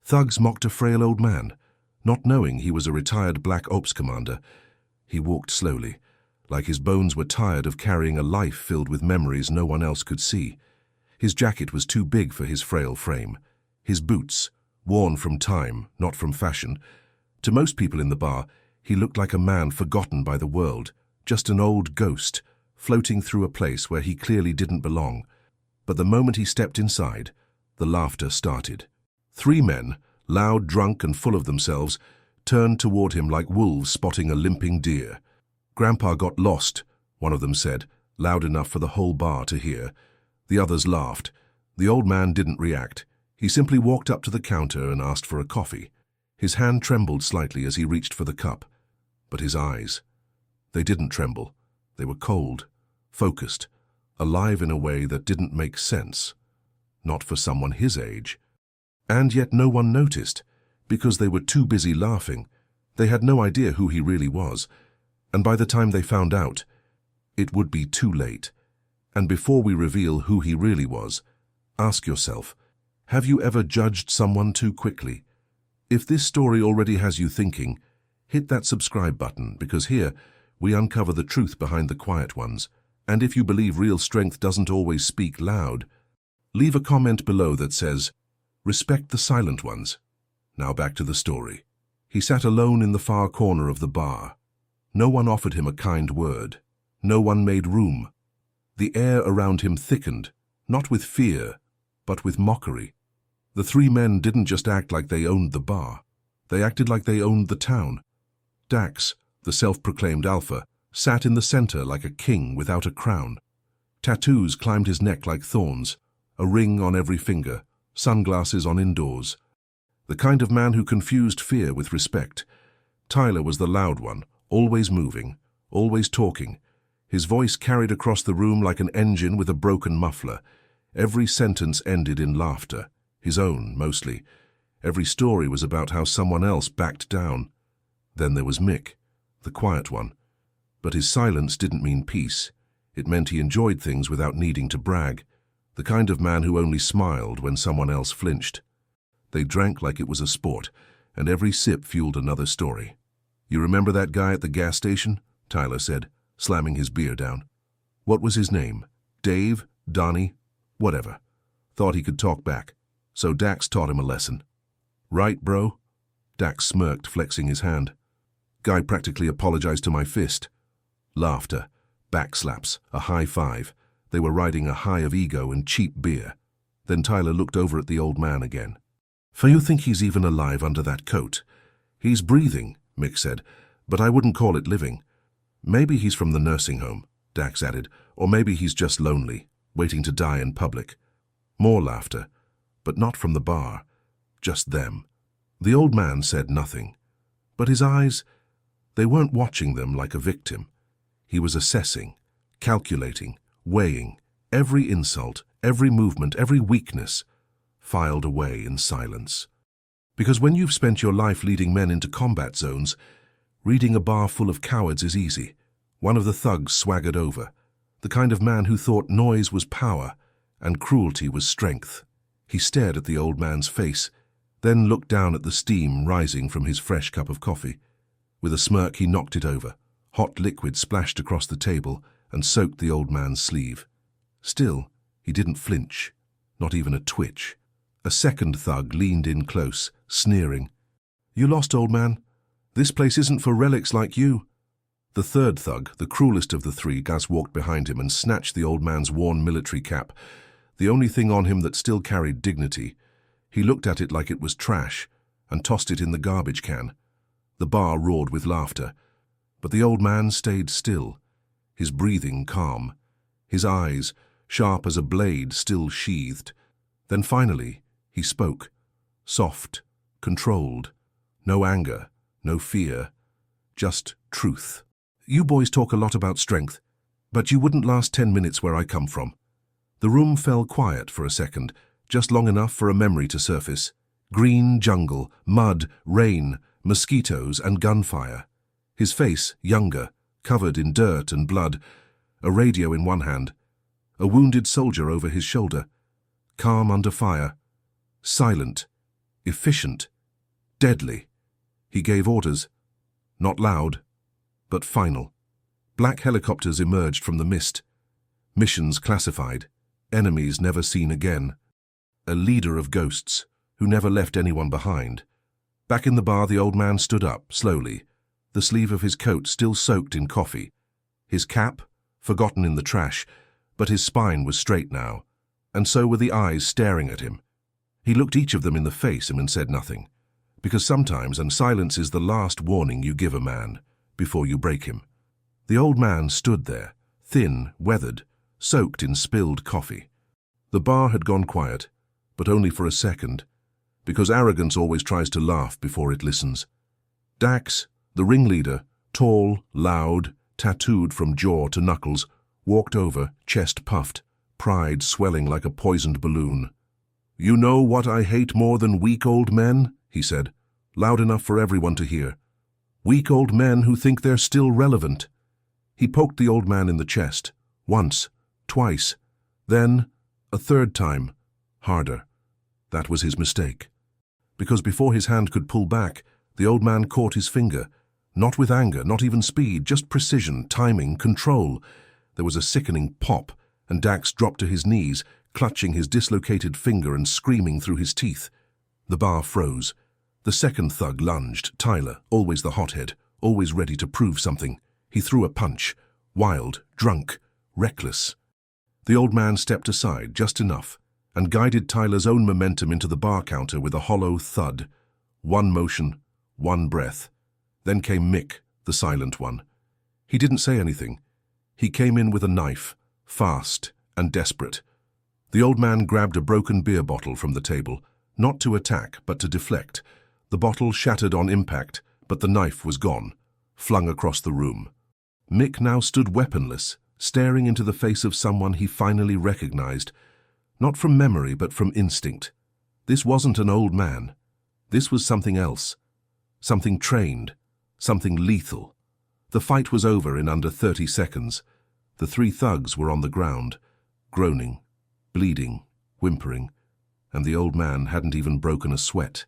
Thugs mocked a frail old man, not knowing he was a retired black ops commander. He walked slowly, like his bones were tired of carrying a life filled with memories no one else could see. His jacket was too big for his frail frame. His boots, worn from time, not from fashion. To most people in the bar, he looked like a man forgotten by the world, just an old ghost, floating through a place where he clearly didn't belong. But the moment he stepped inside, the laughter started. 3 men, loud, drunk, and full of themselves, turned toward him like wolves spotting a limping deer. "Grandpa got lost," one of them said, loud enough for the whole bar to hear. The others laughed. The old man didn't react. He simply walked up to the counter and asked for a coffee. His hand trembled slightly as he reached for the cup. But his eyes, they didn't tremble. They were cold, focused, alive in a way that didn't make sense. Not for someone his age. And yet no one noticed, because they were too busy laughing. They had no idea who he really was. And by the time they found out, it would be too late. And before we reveal who he really was, ask yourself, have you ever judged someone too quickly? If this story already has you thinking, hit that subscribe button, because here we uncover the truth behind the quiet ones. And if you believe real strength doesn't always speak loud, leave a comment below that says, "Respect the silent ones." Now back to the story. He sat alone in the far corner of the bar. No one offered him a kind word. No one made room. The air around him thickened, not with fear, but with mockery. The 3 men didn't just act like they owned the bar. They acted like they owned the town. Dax, the self-proclaimed alpha, sat in the center like a king without a crown. Tattoos climbed his neck like thorns, a ring on every finger, sunglasses on indoors. The kind of man who confused fear with respect. Tyler was the loud one, always moving, always talking. His voice carried across the room like an engine with a broken muffler. Every sentence ended in laughter, his own, mostly. Every story was about how someone else backed down. Then there was Mick, the quiet one. But his silence didn't mean peace. It meant he enjoyed things without needing to brag. The kind of man who only smiled when someone else flinched. They drank like it was a sport, and every sip fueled another story. "You remember that guy at the gas station?" Tyler said, slamming his beer down. "What was his name? Dave? Donnie? Whatever." Thought he could talk back. So Dax taught him a lesson. "Right, bro?" Dax smirked, flexing his hand. Guy practically apologized to my fist. Laughter, backslaps, a high five. They were riding a high of ego and cheap beer. Then Tyler looked over at the old man again. "For you think he's even alive under that coat?" "He's breathing," Mick said, "but I wouldn't call it living." "Maybe he's from the nursing home," Dax added, "or maybe he's just lonely, waiting to die in public." More laughter, but not from the bar, just them. The old man said nothing, but his eyes, they weren't watching them like a victim. He was assessing, calculating, weighing every insult, every movement, every weakness, filed away in silence. Because when you've spent your life leading men into combat zones, reading a bar full of cowards is easy. One of the thugs swaggered over, the kind of man who thought noise was power and cruelty was strength. He stared at the old man's face, then looked down at the steam rising from his fresh cup of coffee. With a smirk, he knocked it over. Hot liquid splashed across the table and soaked the old man's sleeve. Still, he didn't flinch, not even a twitch. A second thug leaned in close, sneering. "You lost, old man. This place isn't for relics like you." The third thug, the cruelest of the 3, Gus walked behind him and snatched the old man's worn military cap, the only thing on him that still carried dignity. He looked at it like it was trash and tossed it in the garbage can. The bar roared with laughter, but the old man stayed still, his breathing calm, his eyes, sharp as a blade, still sheathed. Then finally, he spoke, soft, controlled, no anger, no fear, just truth. "You boys talk a lot about strength, but you wouldn't last 10 minutes where I come from." The room fell quiet for a second, just long enough for a memory to surface. Green jungle, mud, rain, mosquitoes and gunfire. His face, younger, covered in dirt and blood, a radio in one hand, a wounded soldier over his shoulder, calm under fire, silent, efficient, deadly. He gave orders, not loud, but final. Black helicopters emerged from the mist. Missions classified, enemies never seen again. A leader of ghosts, who never left anyone behind. Back in the bar, the old man stood up, slowly, the sleeve of his coat still soaked in coffee. His cap, forgotten in the trash, but his spine was straight now, and so were the eyes staring at him. He looked each of them in the face and said nothing, because sometimes, and silence is the last warning you give a man, before you break him. The old man stood there, thin, weathered, soaked in spilled coffee. The bar had gone quiet, but only for a second, because arrogance always tries to laugh before it listens. Dax, the ringleader, tall, loud, tattooed from jaw to knuckles, walked over, chest puffed, pride swelling like a poisoned balloon. "You know what I hate more than weak old men?" he said, loud enough for everyone to hear. "Weak old men who think they're still relevant." He poked the old man in the chest, once, twice, then a third time, harder. That was his mistake. Because before his hand could pull back, the old man caught his finger, not with anger, not even speed, just precision, timing, control. There was a sickening pop, and Dax dropped to his knees, clutching his dislocated finger and screaming through his teeth. The bar froze. The second thug lunged, Tyler, always the hothead, always ready to prove something. He threw a punch, wild, drunk, reckless. The old man stepped aside just enough, and guided Tyler's own momentum into the bar counter with a hollow thud. One motion, one breath. Then came Mick, the silent one. He didn't say anything. He came in with a knife, fast and desperate. The old man grabbed a broken beer bottle from the table, not to attack, but to deflect. The bottle shattered on impact, but the knife was gone, flung across the room. Mick now stood weaponless, staring into the face of someone he finally recognized, not from memory but from instinct. This wasn't an old man. This was something else. Something trained. Something lethal. The fight was over in under 30 seconds. The three thugs were on the ground, groaning, bleeding, whimpering, and the old man hadn't even broken a sweat.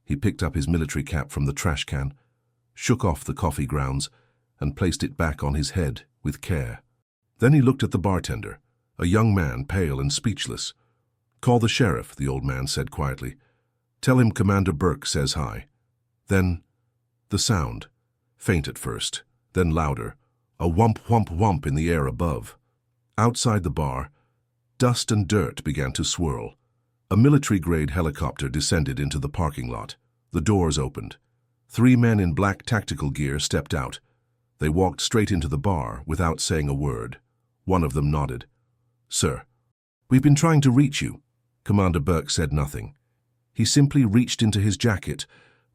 He picked up his military cap from the trash can, shook off the coffee grounds, and placed it back on his head with care. Then he looked at the bartender, a young man, pale and speechless. "Call the sheriff," the old man said quietly. "Tell him Commander Burke says hi." Then the sound, faint at first, then louder, a whump, whump, whump in the air above. Outside the bar, dust and dirt began to swirl. A military-grade helicopter descended into the parking lot. The doors opened. 3 men in black tactical gear stepped out. They walked straight into the bar without saying a word. One of them nodded. "Sir, we've been trying to reach you." Commander Burke said nothing. He simply reached into his jacket,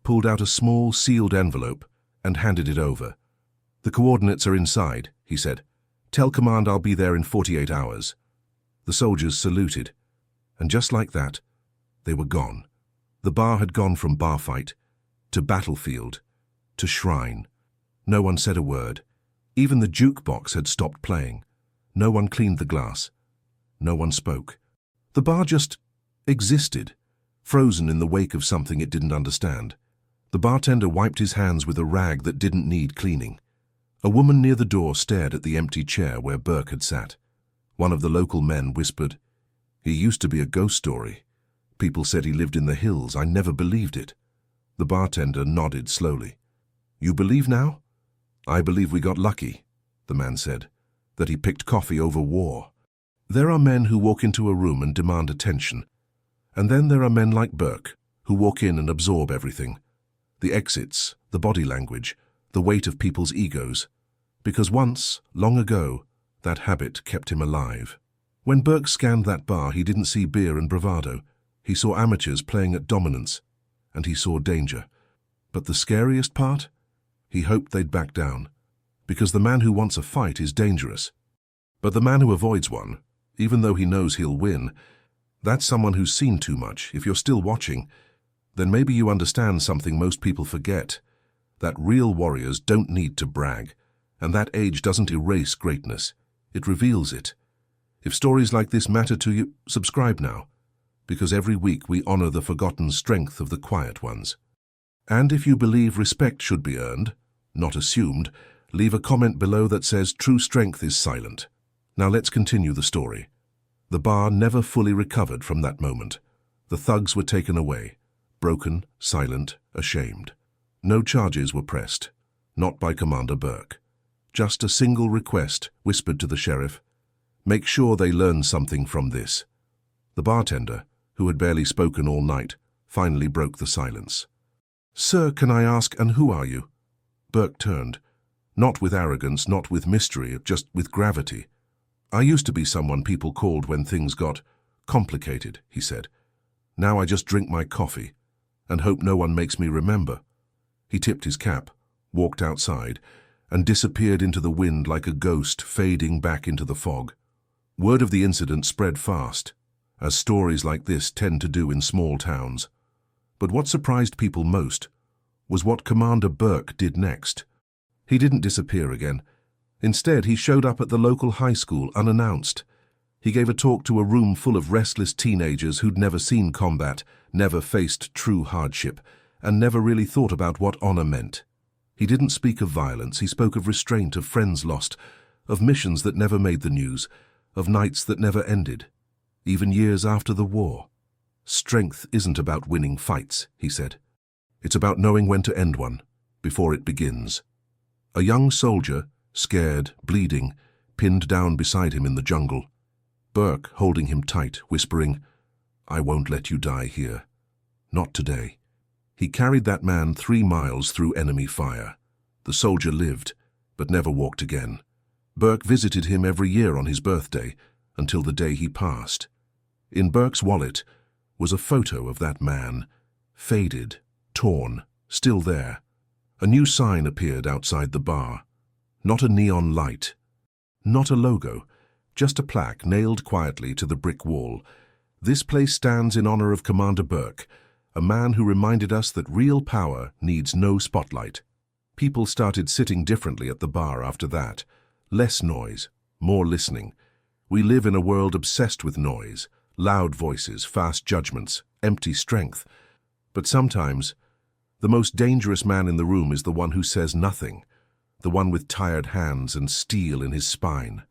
pulled out a small sealed envelope, and handed it over. "The coordinates are inside," he said. "Tell command I'll be there in 48 hours. The soldiers saluted, and just like that, they were gone. The bar had gone from bar fight to battlefield to shrine. No one said a word. Even the jukebox had stopped playing. No one cleaned the glass. No one spoke. The bar just existed, frozen in the wake of something it didn't understand. The bartender wiped his hands with a rag that didn't need cleaning. A woman near the door stared at the empty chair where Burke had sat. One of the local men whispered, "He used to be a ghost story. People said he lived in the hills. I never believed it." The bartender nodded slowly. "You believe now?" "I believe we got lucky," the man said, "that he picked coffee over war. There are men who walk into a room and demand attention. And then there are men like Burke, who walk in and absorb everything. The exits, the body language, the weight of people's egos. Because once, long ago, that habit kept him alive. When Burke scanned that bar, he didn't see beer and bravado. He saw amateurs playing at dominance, and he saw danger. But the scariest part? He hoped they'd back down. Because the man who wants a fight is dangerous. But the man who avoids one, even though he knows he'll win, that's someone who's seen too much. If you're still watching, then maybe you understand something most people forget. That real warriors don't need to brag, and that age doesn't erase greatness. It reveals it. If stories like this matter to you, subscribe now. because every week we honor the forgotten strength of the quiet ones. And if you believe respect should be earned, not assumed, leave a comment below that says true strength is silent. Now let's continue the story. The bar never fully recovered from that moment. The thugs were taken away, broken, silent, ashamed. No charges were pressed, not by Commander Burke. Just a single request whispered to the sheriff: make sure they learn something from this. The bartender, who had barely spoken all night, finally broke the silence. "Sir, can I ask, and who are you?" Burke turned, not with arrogance, not with mystery, just with gravity. "I used to be someone people called when things got complicated," he said. "Now I just drink my coffee and hope no one makes me remember." He tipped his cap, walked outside, and disappeared into the wind like a ghost fading back into the fog. Word of the incident spread fast, as stories like this tend to do in small towns. But what surprised people most was what Commander Burke did next. He didn't disappear again. Instead, he showed up at the local high school unannounced. He gave a talk to a room full of restless teenagers who'd never seen combat, never faced true hardship, and never really thought about what honor meant. He didn't speak of violence, he spoke of restraint, of friends lost, of missions that never made the news, of nights that never ended, even years after the war. "Strength isn't about winning fights," he said. "It's about knowing when to end one, before it begins." A young soldier, scared, bleeding, pinned down beside him in the jungle. Burke holding him tight, whispering, "I won't let you die here. Not today." He carried that man 3 miles through enemy fire. The soldier lived, but never walked again. Burke visited him every year on his birthday, until the day he passed. In Burke's wallet was a photo of that man, faded, torn, still there. A new sign appeared outside the bar. Not a neon light, not a logo, just a plaque nailed quietly to the brick wall. "This place stands in honor of Commander Burke, a man who reminded us that real power needs no spotlight." People started sitting differently at the bar after that. Less noise, more listening. We live in a world obsessed with noise, loud voices, fast judgments, empty strength. But sometimes, the most dangerous man in the room is the one who says nothing, the one with tired hands and steel in his spine,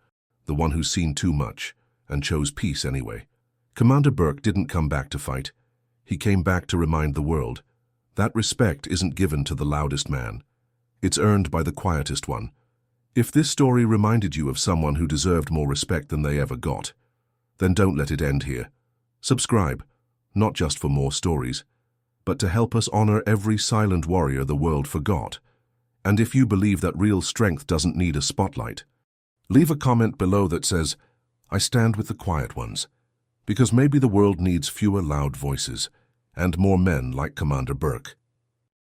the one who's seen too much and chose peace anyway. Commander Burke didn't come back to fight. He came back to remind the world that respect isn't given to the loudest man. It's earned by the quietest one. If this story reminded you of someone who deserved more respect than they ever got, then don't let it end here. Subscribe, not just for more stories, but to help us honor every silent warrior the world forgot. And if you believe that real strength doesn't need a spotlight, leave a comment below that says, "I stand with the quiet ones," because maybe the world needs fewer loud voices and more men like Commander Burke.